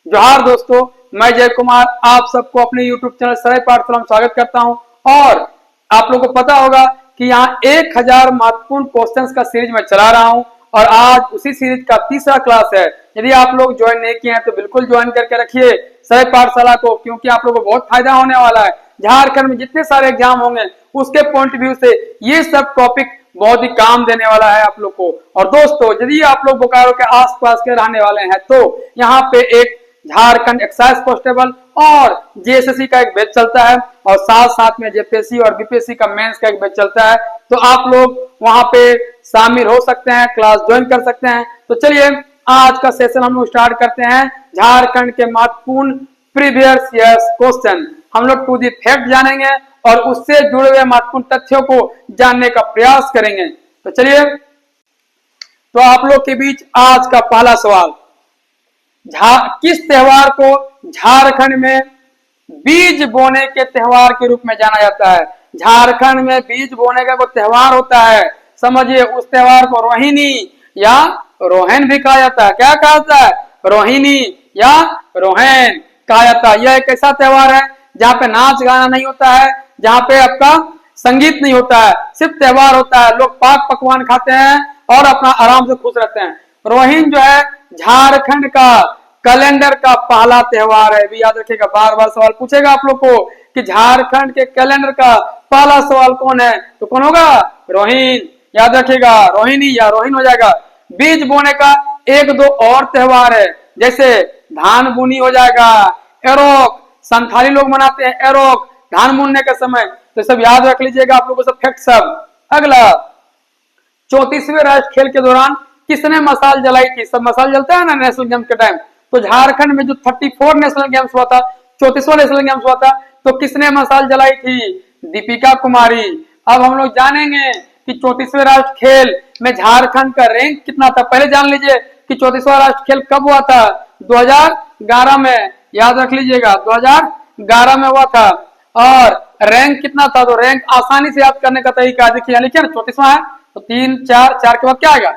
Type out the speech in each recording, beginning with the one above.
जोहार दोस्तों, मैं जय कुमार आप सबको अपने YouTube चैनल सरल पाठशाला में स्वागत करता हूं। और आप लोगों को पता होगा कि यहाँ 1000 महत्वपूर्ण क्वेश्चंस का सीरीज मैं चला रहा हूं और आज उसी सीरीज का तीसरा क्लास है। यदि आप लोग ज्वाइन नहीं किए हैं तो बिल्कुल ज्वाइन करके रखिए सरल पाठशाला को, क्योंकि आप लोगों को बहुत फायदा होने वाला है। झारखंड में जितने सारे एग्जाम होंगे उसके पॉइंट व्यू से ये सब टॉपिक बहुत ही काम देने वाला है आप लोग को। और दोस्तों, यदि आप लोग बोकारो के आसपास के रहने वाले हैं तो यहाँ पे एक झारखंड एक्साइज कांस्टेबल और जेएसएससी का एक बैच चलता है और साथ साथ में जेपीएससी और बीपीएससी का मेंस का एक बैच चलता है। तो आप लोग वहां पे शामिल हो सकते हैं, क्लास ज्वाइन कर सकते हैं। तो चलिए आज का सेशन हम लोग स्टार्ट करते हैं। झारखंड के महत्वपूर्ण प्रीवियस ईयर्स क्वेश्चन हम लोग टू दी फैक्ट जानेंगे और उससे जुड़े हुए महत्वपूर्ण तथ्यों को जानने का प्रयास करेंगे। तो चलिए, तो आप लोग के बीच आज का पहला सवाल, किस त्योहार को झारखंड में बीज बोने के त्योहार के रूप में जाना जाता है? झारखंड में बीज बोने का कोई त्योहार होता है, समझिए उस त्योहार को रोहिणी या रोहन भी कहा जाता है। क्या कहा जाता है? रोहिणी या रोहन कहा जाता है। यह एक ऐसा त्योहार है जहाँ पे नाच गाना नहीं होता है, जहाँ पे आपका संगीत नहीं होता है, सिर्फ त्योहार होता है। लोग पाक पकवान खाते हैं और अपना आराम से खुश रहते हैं। रोहिन जो है झारखंड का कैलेंडर का पहला त्योहार है। भी याद रखिएगा, बार बार सवाल पूछेगा आप लोग को कि झारखंड के कैलेंडर का पहला सवाल कौन है, तो कौन होगा? रोहिन। याद रखिएगा, रोहिणी या रोहिन हो जाएगा। बीज बोने का एक दो और त्योहार है, जैसे धान बुनी हो जाएगा, एरोक, संथाली लोग मनाते हैं एरोक धान बुनने के समय। तो सब याद रख लीजिएगा आप लोगों को, सब फैक्ट सब। अगला, 34वें राष्ट्रीय खेल के दौरान किसने मशाल जलाई थी? सब मशाल जलता है ना नेशनल गेम्स के टाइम। तो झारखंड में जो 34 नेशनल गेम्स हुआ था, 34वां नेशनल गेम्स हुआ था, तो किसने मशाल जलाई थी? दीपिका कुमारी। अब हम लोग जानेंगे कि 34वें राष्ट्रीय खेल में झारखंड का रैंक कितना था। पहले जान लीजिए कि 34वां राष्ट्रीय खेल कब हुआ था? 2011 में। याद रख लीजिएगा, 2011 में हुआ था। और रैंक कितना था? तो रैंक आसानी से याद करने का तरीका देखिए, लिखिए ना 34वां है तो 3 4 4 के बाद क्या आएगा?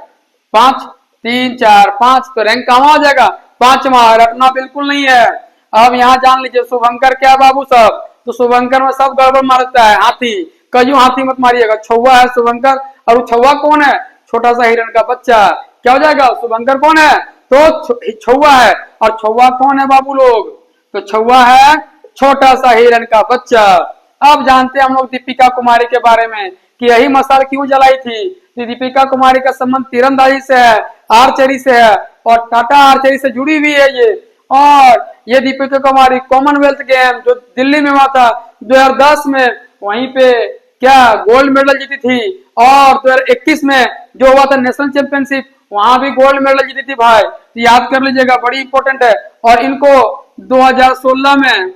5 3 4 5। तो रैंक कहाँ हो जाएगा? 5वां। रखना बिल्कुल नहीं है। अब यहाँ जान लीजिए शुभंकर क्या बाबू सब, तो शुभंकर में सब गड़बड़ मारता है। हाथी, कजू हाथी मत मारिएगा। छौवा है शुभंकर, और वो छौवा कौन है? छोटा सा हिरण का बच्चा। क्या हो जाएगा? शुभंकर कौन है? तो छौवा है। और छौवा कौन है बाबू लोग? तो छौवा है छोटा सा हिरण का बच्चा। अब जानते हैं हम लोग दीपिका कुमारी के बारे में कि यही मशाल क्यों जलाई थी। तो दीपिका कुमारी का संबंध तीरंदाजी से है, आर्चरी से है, और टाटा आर्चरी से जुड़ी हुई है ये। और ये दीपिका कुमारी कॉमनवेल्थ गेम जो दिल्ली में हुआ था 2010 में, वहीं पे क्या गोल्ड मेडल जीती थी। और 2021 में जो हुआ था नेशनल चैंपियनशिप, वहां भी गोल्ड मेडल जीती थी भाई। तो याद कर लीजिएगा, बड़ी इंपॉर्टेंट है। और इनको 2016 में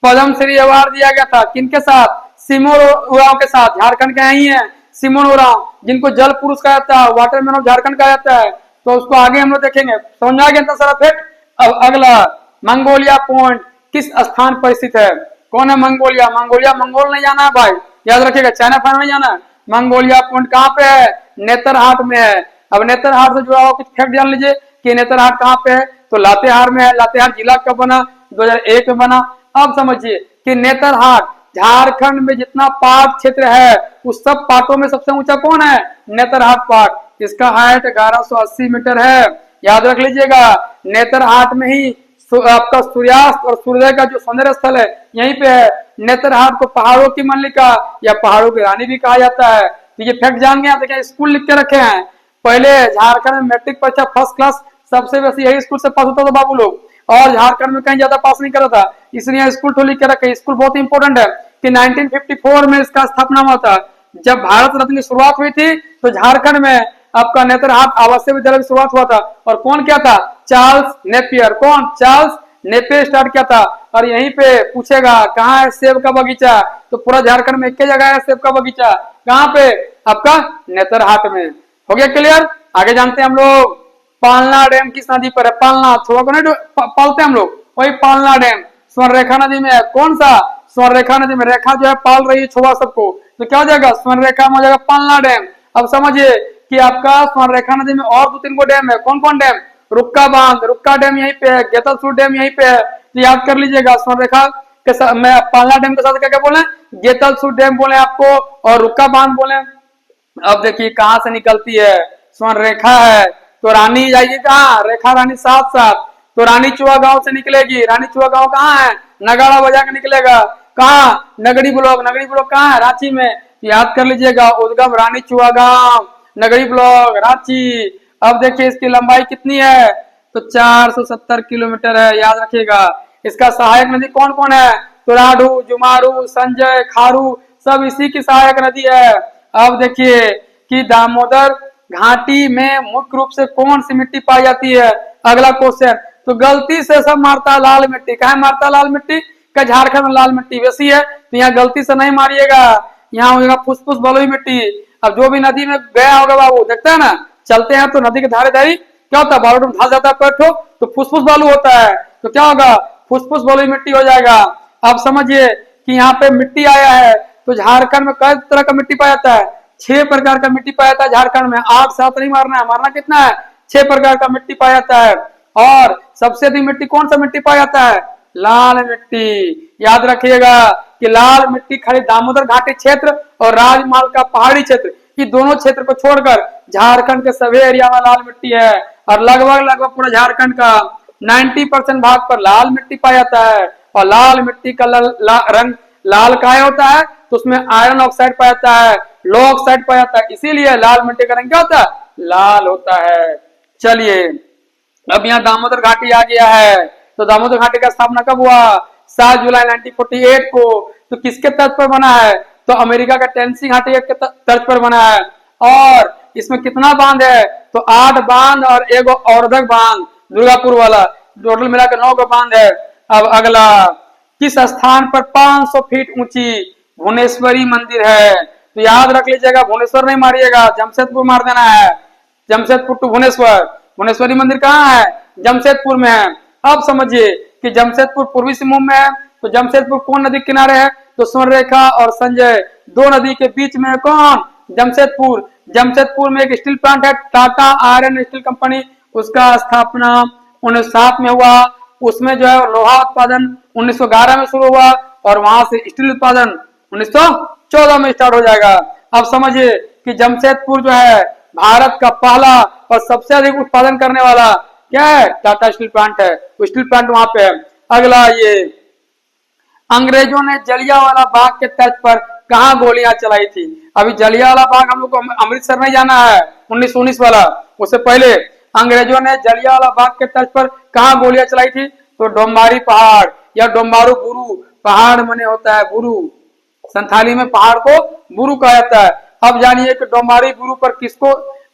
पद्म श्री अवार्ड दिया गया था। किनके साथ? सिमोन उरांव के साथ। झारखंड के ही है सिमोन उरांव, जिनको जल पुरुष कहा जाता है, वाटरमैन ऑफ झारखंड कहा जाता है। तो उसको आगे हम लोग देखेंगे। समझ आ गया था सारा फैक्ट। अब अगला, मंगोलिया पॉइंट किस स्थान पर स्थित है? कौन है मंगोलिया? मंगोलिया मंगोल नहीं जाना है भाई, याद रखिएगा, चाइना फाइना नहीं जाना है। मंगोलिया पॉइंट कहाँ पे है? नेतरहाट में है। अब नेतरहाट से जुड़ा हुआ कुछ फैक्ट जान लीजिए कि नेतरहाट कहाँ पे है, तो लातेहार में है। लातेहार जिला कब बना? 2001 में बना। अब समझिए कि नेतरहाट झारखंड में जितना पाट क्षेत्र है उस सब पाटों में सबसे ऊंचा कौन है? नेतरहाट पाट। इसका हाइट 1180 मीटर है। याद रख लीजिएगा, नेतरहाट में ही आपका सूर्यास्त और सूर्योदय का जो सौंदर्य स्थल है यहीं पे है। नेतरहाट को पहाड़ों की मल्लिका या पहाड़ों की रानी भी कहा जाता है। तो ये फैक्ट जान गए। देखिए स्कूल लिख के रखे हैं। पहले झारखंड में मैट्रिक परीक्षा फर्स्ट क्लास सबसे वैसे यही स्कूल से पास होता था बाबू लोग, और झारखंड में कहीं ज्यादा पास नहीं करा था, इसलिए स्कूल तो लिख के रखे। स्कूल बहुत इंपॉर्टेंट है कि 1954 में इसका स्थापना हुआ था। जब भारत रत्न की शुरुआत हुई थी तो झारखंड में आपका नेतरहाट आवासीय विद्यालय की शुरुआत हुआ था। और कौन क्या था? Charles Napier. कौन? चार्ल्स नेपियर स्टार्ट किया था। और यहीं पे पूछेगा कहाँ है सेब का बगीचा, तो पूरा झारखंड में एक ही जगह है सेब का बगीचा। कहाँ पे? आपका नेतरहाट में। हो गया क्लियर? आगे जानते हैं हम लोग पालना डैम किस नदी पर है? पालना, छोवा को नहीं पालते हम लोग, वही पालना डैम स्वर्णरेखा नदी में है। कौन सा? स्वर्णरेखा नदी में। रेखा जो है पाल रही है छोवा सबको, तो क्या हो जाएगा? स्वर्णरेखा में हो जाएगा पालना डैम। अब समझिए कि आपका स्वर्णरेखा नदी में और 2-3 गो डैम है। कौन कौन डैम? रुक्का बांध, रुक्का डैम यहीं पे है, गेतलसूर डैम यहीं पे है, तो याद कर लीजिएगा। स्वर्ण रेखा के साथ मैं पालना डैम के साथ क्या क्या बोले, गेतलसूर डैम बोले आपको और रुक्का बांध बोले। अब देखिए कहाँ से निकलती है, स्वर्ण रेखा है तो रानी जाएगी कहाँ, रेखा रानी साथ साथ, तो रानी चुहा गांव से निकलेगी। रानी चुहा गांव कहाँ है, नगाड़ा बजा के निकलेगा, कहाँ, नगड़ी ब्लॉक। नगड़ी ब्लॉक कहाँ है, रांची में, तो याद कर लीजिएगा उद्गम रानी चुहा गांव, नगड़ी ब्लॉक, रांची। अब देखिए इसकी लंबाई कितनी है, तो 470 किलोमीटर है, याद रखिएगा। इसका सहायक नदी कौन कौन है, तो राढ़ू, जुमारू, संजय, खारू, सब इसी की सहायक नदी है। अब देखिए कि दामोदर घाटी में मुख्य रूप से कौन सी मिट्टी पाई जाती है, अगला क्वेश्चन। तो गलती से सब मारता है लाल मिट्टी, कहा मारता है लाल मिट्टी, का झारखंड में लाल मिट्टी वैसी है, तो यहाँ गलती से नहीं मारिएगा, यहाँ होगा फुसफुस बलुई मिट्टी। अब जो भी नदी में गया होगा बाबू, देखते हैं ना, चलते हैं तो नदी के धारे धारी क्या होता है, बालू में धंस जाता है पैर तो फुसफुस बालू होता है, तो क्या होगा, फुसफुस बलुई मिट्टी हो जाएगा। अब समझिए कि यहाँ पे मिट्टी आया है, तो झारखंड में कई तरह का मिट्टी पाया जाता है, 6 प्रकार का मिट्टी पाया जाता है झारखंड में। 8 7 नहीं मारना है, मारना कितना है, 6 प्रकार का मिट्टी पाया जाता है। और सबसे अधिक मिट्टी कौन सा मिट्टी पाया जाता है, लाल मिट्टी। याद रखिएगा कि लाल मिट्टी खाली दामोदर घाटी क्षेत्र और राजमाल का पहाड़ी क्षेत्र, ये दोनों क्षेत्र को छोड़कर झारखंड के सभी एरिया में लाल मिट्टी है। और लगभग पूरा झारखंड का 90% भाग पर लाल मिट्टी पाया जाता है। और लाल मिट्टी का रंग लाल काहे होता है, तो उसमें आयरन ऑक्साइड पाया जाता है, लो ऑक्साइड पाया जाता है, इसीलिए लाल मिट्टी का रंग क्या होता है, लाल होता है। चलिए अब यहाँ दामोदर घाटी आ गया है, तो दामोदर घाटी का स्थापना कब हुआ, 7 जुलाई 1948 को। तो किसके तर्ज पर बना है, तो अमेरिका का टेनेसी घाटी के तर्ज पर बना है। और इसमें कितना बांध है, तो 8 बांध और एक औरधक बांध, दुर्गापुर वाला, टोटल मिलाकर 9 का बांध है। अब अगला, किस स्थान पर 500 फीट ऊंची भुवनेश्वरी मंदिर है, तो याद रख लीजिएगा, भुवनेश्वर नहीं मारिएगा, जमशेदपुर मार देना है, जमशेदपुर टू भुवनेश्वर। भुवनेश्वरी मंदिर कहाँ है, जमशेदपुर में है। अब समझिए कि जमशेदपुर पूर्वी सिंहभूम में है, तो जमशेदपुर कौन नदी किनारे है, तो स्वर्ण रेखा और संजय दो नदी के बीच में है कौन, जमशेदपुर। जमशेदपुर में एक स्टील प्लांट है, टाटा आयरन स्टील कंपनी, उसका स्थापना 1907 में हुआ। उसमें जो है लोहा उत्पादन 1911 में शुरू हुआ और वहां से स्टील उत्पादन 1914 में स्टार्ट हो जाएगा। अब समझिए कि जमशेदपुर जो है भारत का पहला और सबसे अधिक उत्पादन करने वाला क्या है, टाटा स्टील प्लांट है, वो स्टील प्लांट वहां पे है। अगला, ये अंग्रेजों ने जलियांवाला बाग के तर्ज पर कहाँ गोलियां चलाई थी। अभी जलियांवाला बाग हम लोग को अमृतसर नहीं जाना है, 1919 वाला, उससे पहले अंग्रेजों ने जलियांवाला बाग के तर्ज पर कहाँ गोलियां चलाई थी, तो डोम्बारी पहाड़ या डोम्बारू बुरु पहाड़ मने होता है, बुरु संथाली में पहाड़ को बुरु कहा जाता है। अब जानिए कि डोम्बारी बुरु पर किसको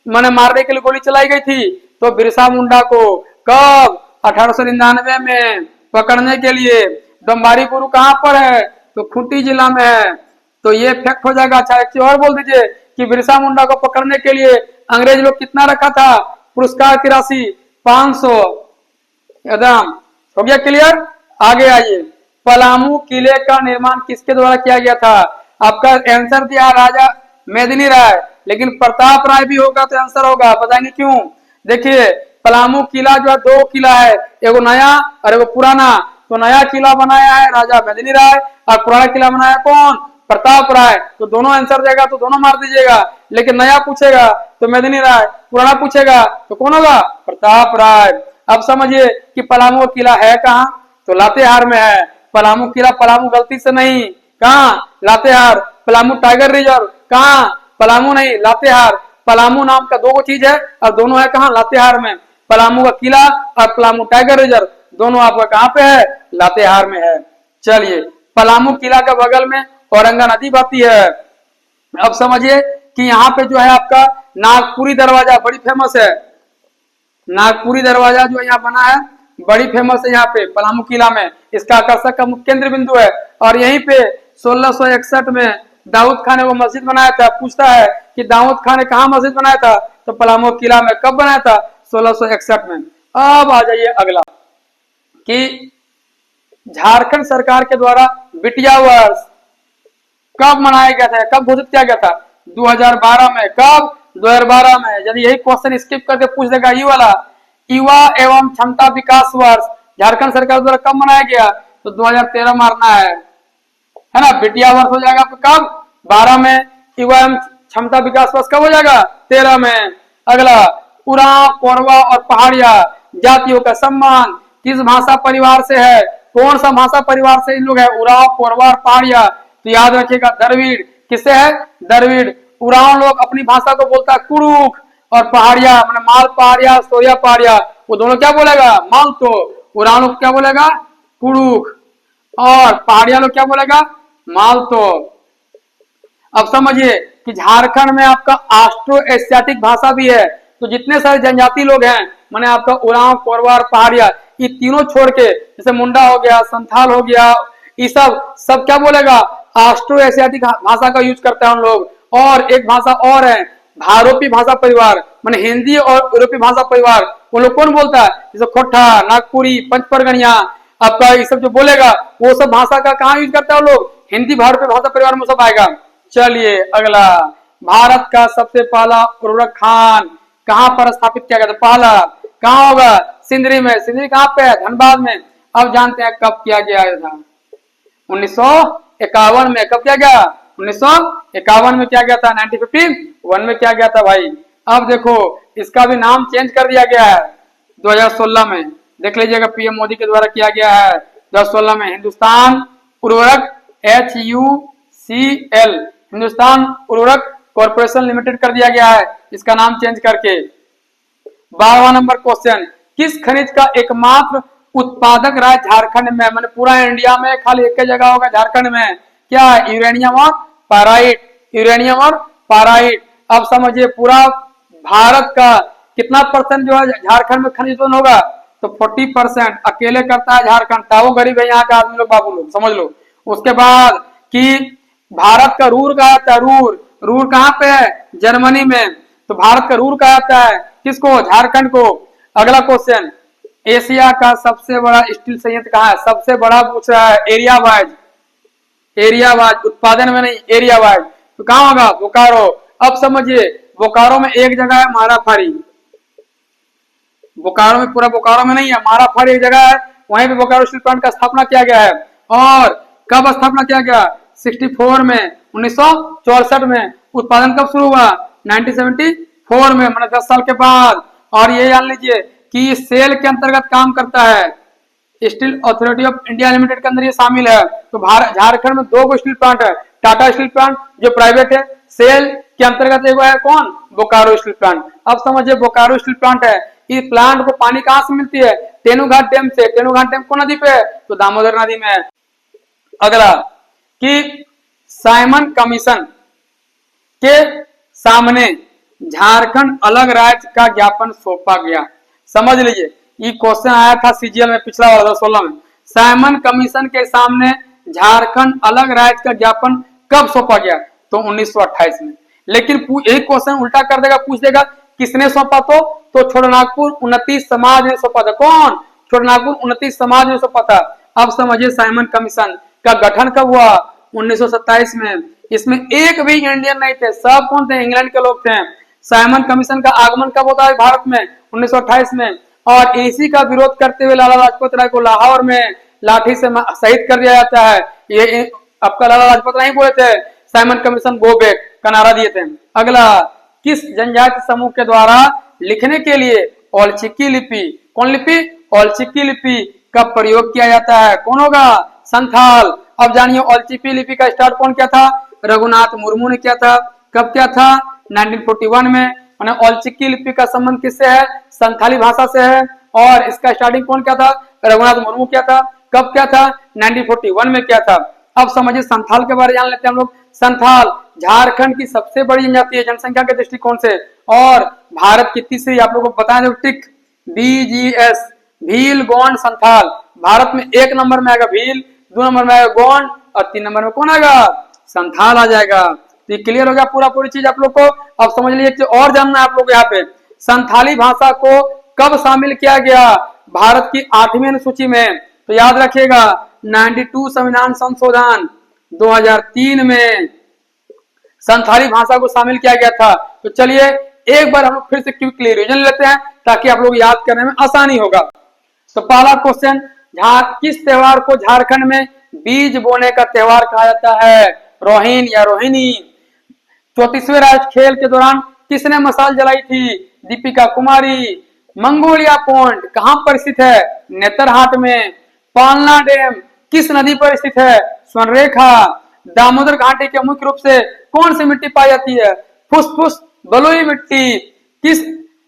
मैंने मारने के लिए गोली चलाई गई थी, तो बिरसा मुंडा को। कब, 1899 में पकड़ने के लिए। डोम्बारी बुरु कहाँ पर है, तो खूंटी जिला में है, तो ये फैक्ट हो जाएगा। अच्छा एक चीज और बोल दीजिए कि बिरसा मुंडा को पकड़ने के लिए अंग्रेज लोग कितना रखा था, पुरस्कार की राशि 500। एकदम हो गया क्लियर। आगे आइए, पलामू किले का निर्माण किसके द्वारा किया गया था, आपका आंसर दिया राजा मेदिनी राय, लेकिन प्रताप राय भी होगा तो आंसर होगा, बताएंगे क्यों। देखिए पलामू किला जो है 2 किला है, एगो नया और एगो पुराना। तो नया किला बनाया है राजा मेदिनी राय और पुराना किला बनाया कौन, प्रताप राय। तो दोनों आंसर देगा तो दोनों मार दीजिएगा, लेकिन नया पूछेगा तो मेदिनी राय, पुराना पूछेगा तो कौन होगा, प्रताप राय। अब समझिए कि पलामू किला है कहाँ, तो लातेहार में है। पलामू किला, पलामू गलती से नहीं, कहाँ, लातेहार। पलामू टाइगर रिजर्व कहाँ, पलामू नहीं, लातेहार। पलामू नाम का 2 चीज है और दोनों है कहाँ, लातेहार में। पलामू का किला और पलामू टाइगर रिजर्व दोनों आपका कहाँ पे है, लातेहार में है। चलिए पलामू किला के बगल में औरंगा नदी बहती है। अब समझिए कि यहाँ पे जो है आपका नागपुरी दरवाजा बड़ी फेमस है। नागपुरी दरवाजा जो यहाँ बना है बड़ी फेमस है यहाँ पे पलामू किला में, इसका आकर्षक का मुख्य केंद्र बिंदु है। और यहीं पे 1661 में दाऊद खान ने वो मस्जिद बनाया था। पूछता है कि दाऊद खान ने कहा मस्जिद बनाया था, तो पलामू किला में। कब बनाया था, 1661 में। अब आ जाइए अगला कि झारखंड सरकार के द्वारा बिटिया वर्ष कब मनाया गया था, कब घोषित किया गया था, 2012 में। कब, 2012 में। यदि यही क्वेश्चन स्किप करके पूछ देगा ये वाला युवा एवं क्षमता विकास वर्ष झारखंड सरकार द्वारा कब मनाया गया? तो 2013 मारना है ना। बिटिया वर्ष हो जाएगा आपका कब? 12 में। युवा एवं क्षमता विकास वर्ष कब हो जाएगा? 13 में। अगला, उरांव, कोरवा और पहाड़िया जातियों का सम्मान किस भाषा परिवार से है? कौन सा भाषा परिवार से इन लोग है? उरांव, कोरवा और पहाड़िया। तो याद रखिएगा द्रविड़। किससे है? द्रविड़। उरांव लोग अपनी भाषा को बोलता है कुड़ुक, और पहाड़िया मैंने माल पहाड़िया, सोया पहाड़िया, वो दोनों क्या बोलेगा? मालतो। उरांव लोग क्या बोलेगा? कुड़ुक, और पहाड़िया लोग क्या बोलेगा? मालतो। अब समझिए कि झारखंड में आपका ऑस्ट्रो एशियाटिक भाषा भी है। तो जितने सारे जनजाति लोग हैं, माने आपका उरांव, कोरवा और पहाड़िया, ये तीनों छोड़ के, जैसे मुंडा हो गया, संथाल हो गया, ये सब क्या बोलेगा? ऑस्ट्रो एशियाटिक भाषा का यूज करते हैं हम लोग। और एक भाषा और है भारोपी भाषा परिवार, माने हिंदी और यूरोपीय भाषा परिवार। वो लोग कौन बोलता है? जैसे खोटा, नागपुरी, पंचपरगनिया, आपका ये सब जो बोलेगा, वो सब भाषा का कहाँ यूज करते हैं लोग? हिंदी भारोपी भाषा परिवार में सब आएगा। चलिए अगला, भारत का सबसे पहला उर्वरक खान कहां पर स्थापित किया गया था? पहला कहां होगा? सिंदरी में। सिंदरी कहां पे है? धनबाद में। अब जानते हैं कब किया गया था? 1951 में। कब किया गया? 1951 में किया गया था। 1951 में किया गया था भाई। अब देखो इसका भी नाम चेंज कर दिया गया है 2016 में। देख लीजिएगा, पीएम मोदी के द्वारा किया गया है 2016 में। हिंदुस्तान उर्वरक HUCL, हिंदुस्तान उर्वरक कॉर्पोरेशन लिमिटेड कर दिया गया है इसका नाम चेंज करके। 12वां नंबर क्वेश्चन, किस खनिज का एकमात्र उत्पादक राज्य झारखंड में? मैंने पूरा इंडिया में खाली एक जगह होगा झारखंड में। क्या? यूरेनियम और पैराइट। यूरेनियम और पैराइट। अब समझिए पूरा भारत का कितना परसेंट जो है झारखंड में खनिज उत्पन्न होगा? तो 40% अकेले करता है झारखंड। ताओ गरीब है यहाँ का आदमी लोग, बाबू लोग समझ लो। उसके बाद कि भारत का रूर कहा जाता है, रूर। रूर कहाँ पे है? जर्मनी में। तो भारत का रूर कहा जाता है किसको? झारखंड को। अगला क्वेश्चन, एशिया का सबसे बड़ा स्टील संयंत्र कहाँ है? सबसे बड़ा पूछ रहा है एरिया वाइज। एरिया वाइज, उत्पादन में नहीं, एरिया वाइज। तो कहाँ होगा? बोकारो। अब समझिए बोकारो में एक जगह है माराफारी। बोकारो में, पूरा बोकारो में नहीं है, माराफारी एक जगह है, वहीं पे बोकारो स्टील प्लांट का स्थापना किया गया है। और कब स्थापना किया गया? 64 में, 1964 में। उत्पादन कब शुरू हुआ? 1974 में, मतलब 10 साल के बाद। और ये जान लीजिए कि सेल के अंतर्गत काम करता है, steel authority of India limited के अंदर ये शामिल है। तो झारखंड में 2 स्टील प्लांट है। टाटा स्टील प्लांट जो प्राइवेट है, सेल के अंतर्गत एक है कौन? Bokaro steel plant. अब समझिए बोकारो स्टील प्लांट है, इस प्लांट को पानी कहां से मिलती है? तेनुघाट डैम से। तेनुघाट डैम कौन नदी पे है? तो दामोदर नदी में है। अगला, कि साइमन कमीशन के सामने झारखंड अलग राज्य का ज्ञापन सौंपा गया। समझ लीजिए, ये क्वेश्चन आया था सीजीएल में पिछला वाला 2016 में। साइमन कमीशन के सामने झारखंड अलग राज्य का ज्ञापन कब सौंपा गया? तो 1928 में। लेकिन एक क्वेश्चन उल्टा कर देगा, पूछ देगा किसने सौंपा? तो छोटानागपुर 29 समाज ने सौंपा था। कौन? छोटानागपुर 29 समाज ने सौंपा था। अब समझिए साइमन कमीशन का गठन कब हुआ? 1927 में। इसमें एक भी इंडियन नहीं थे, सब कौन थे? इंग्लैंड के लोग थे। साइमन कमीशन का आगमन कब होता है भारत में? 1928 में। और इसी का विरोध करते हुए लाला लाजपत राय को लाहौर में लाठी से शहीद कर दिया जाता है। ये आपका लाला लाजपत राय बोले थे साइमन कमीशन गो बैक का नारा दिए थे। अगला, किस जनजाति समूह के द्वारा लिखने के लिए औलचिकी लिपि, कौन लिपि? औलचिकी लिपि का प्रयोग किया जाता है? कौन होगा? संथाल। अब जानिए औलचिकी लिपि का स्टार्ट कौन किया था? रघुनाथ मुर्मू ने किया था। कब किया था? 1941 में। औलचिकी लिपि का संबंध किससे है? संथाली भाषा से है। और इसका स्टार्टिंग कौन किया था? रघुनाथ मुर्मू किया था। कब किया था? 1941 में किया था। अब समझिए संथाल के बारे में जान लेते हैं हम लोग। संथाल झारखंड की सबसे बड़ी जनजाति है जनसंख्या के दृष्टिकोण से, और भारत की तीसरी। आप लोगों को बताएं टिक BGS, भील, गोंड, संथाल। भारत में 1 नंबर में आएगा भील, 2 नंबर में आएगा गोंड, और 3 नंबर में कौन आएगा? संथाल आ जाएगा। तो ये क्लियर हो गया पूरी चीज आप लोग को। अब समझ लीजिए और जानना है आप लोग यहाँ पे, संथाली भाषा को कब शामिल किया गया भारत की 8वीं अनुसूची में? तो याद रखिएगा 92 संविधान संशोधन 2003 में संथाली भाषा को शामिल किया गया था। तो चलिए एक बार हम लोग फिर से क्विक रिवीजन लेते हैं ताकि आप लोग याद करने में आसानी होगा। तो पहला क्वेश्चन, किस त्योहार को झारखंड में बीज बोने का त्योहार कहा जाता है? रोहिन या रोहिणी। 34वें राष्ट्रीय खेल के दौरान किसने मशाल जलाई थी? दीपिका कुमारी। मंगोलिया पॉइंट कहां पर स्थित है? नेतरहाट में। पालना डैम किस नदी पर स्थित है? स्वर्णरेखा। दामोदर घाटी के मुख्य रूप से कौन सी मिट्टी पाई जाती है? फुसफुस बलुई मिट्टी। किस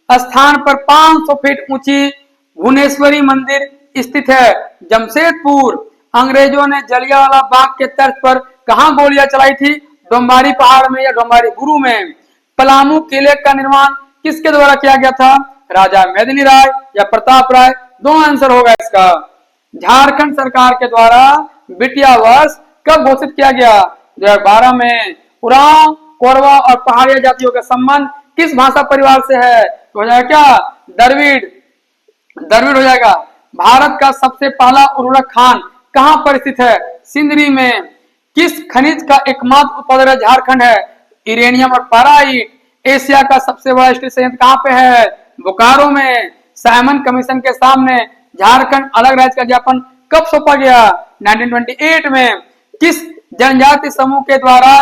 स्थान पर 500 फीट ऊंची भुवनेश्वरी मंदिर स्थित है? जमशेदपुर। अंग्रेजों ने जलियांवाला बाग के तर्ज पर कहां गोलियां चलाई थी? डोम्बारी पहाड़ में या डोम्बारी गुरु में। पलामू किले का निर्माण किसके द्वारा किया गया था? राजा मेदिनी राय या प्रताप राय। दो आंसर होगा इसका। झारखंड सरकार के द्वारा बिटिया वर्ष कब घोषित किया गया? 2012 में। उरांव, कोरवा और पहाड़िया जातियों का संबंध किस भाषा परिवार से है? तो हो जाएगा क्या? द्रविड़। द्रविड़ हो जाएगा। भारत का सबसे पहला उर्वरक खान कहां पर स्थित है? सिंदरी में। किस खनिज का एकमात्र उत्पादक झारखंड है? यूरेनियम और पैराइट। एशिया का सबसे बड़ा स्टील संयंत्र कहां पे है? बोकारो में। साइमन कमीशन के सामने झारखंड अलग राज्य का ज्ञापन कब सौंपा गया? 1928 में। किस जनजाति समूह के द्वारा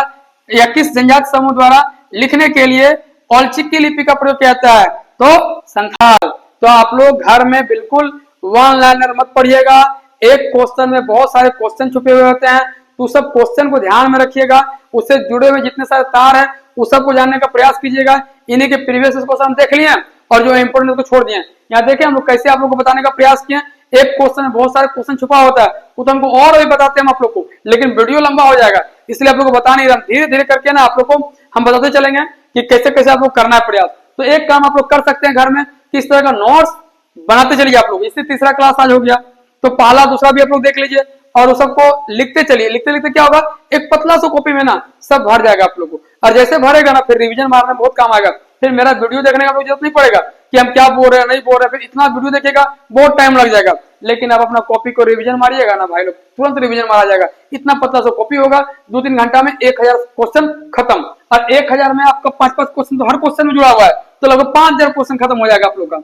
या किस जनजाति समूह द्वारा लिखने के लिए औलचिकी लिपि का प्रयोग किया जाता है? तो संथाल। तो आप लोग घर में बिल्कुल वन लाइनर मत पढ़िएगा। एक क्वेश्चन में बहुत सारे क्वेश्चन छुपे हुए होते हैं, तो सब क्वेश्चन को ध्यान में रखिएगा। उससे जुड़े हुए जितने सारे तार हैं उस सबको जानने का प्रयास कीजिएगा। इन्हीं के प्रीवियस क्वेश्चन हम देख लिए और जो इंपोर्टेंट उसको छोड़ दिए। यहाँ देखें हम लोग कैसे आप लोग को बताने का प्रयास किए। एक क्वेश्चन में बहुत सारे क्वेश्चन छुपा होता है, वो तो हमको और भी बताते हैं हम आप लोग को, लेकिन वीडियो लंबा हो जाएगा, इसलिए आप लोग को बता नहीं रहा। धीरे धीरे करके ना आप लोग को हम बताते चलेंगे कि कैसे कैसे आप लोग करना है प्रयास। तो एक काम आप लोग कर सकते हैं घर में, किस तरह का नोट्स बनाते चलिए आप लोग। इससे तीसरा क्लास आज हो गया, तो पहला दूसरा भी आप लोग देख लीजिए और उस सबको लिखते चलिए। लिखते लिखते क्या होगा, एक पतला सा कॉपी में ना सब भर जाएगा आप लोग को, और जैसे भरेगा ना फिर रिवीजन मारने में बहुत काम आएगा। फिर मेरा वीडियो देखने का जरूरत नहीं पड़ेगा कि हम क्या बोल रहे हैं नहीं बोल रहे हैं, फिर इतना वीडियो देखेगा बहुत टाइम लग जाएगा। लेकिन आप अपना कॉपी को रिवीजन मारिएगा ना भाई लोग, तुरंत रिवीजन मारा जाएगा। इतना पतला सा कॉपी होगा, 2-3 घंटा में 1000 क्वेश्चन खत्म। और 1000 में आपका 5-5 क्वेश्चन तो हर क्वेश्चन में जुड़ा हुआ है, तो लगभग 5000 क्वेश्चन खत्म हो जाएगा आप लोग का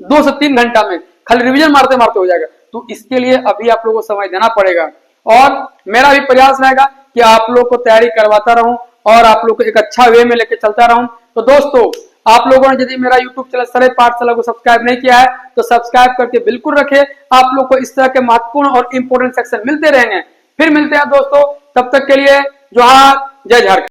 2 से 3 घंटा में, खाली रिवीजन मारते मारते हो जाएगा। तो इसके लिए अभी आप लोगों को समय देना पड़ेगा, और मेरा भी प्रयास रहेगा कि आप लोग को तैयारी करवाता रहूं और आप लोग को एक अच्छा वे में लेके चलता रहूं। तो दोस्तों, आप लोगों ने यदि मेरा YouTube चैनल सरय पाठशाला को सब्सक्राइब नहीं किया है तो सब्सक्राइब करके बिल्कुल रखें। आप लोग को इस तरह के महत्वपूर्ण और इंपोर्टेंट सेक्शन मिलते रहेंगे। फिर मिलते हैं दोस्तों, तब तक के लिए जोहार, जय झारखंड।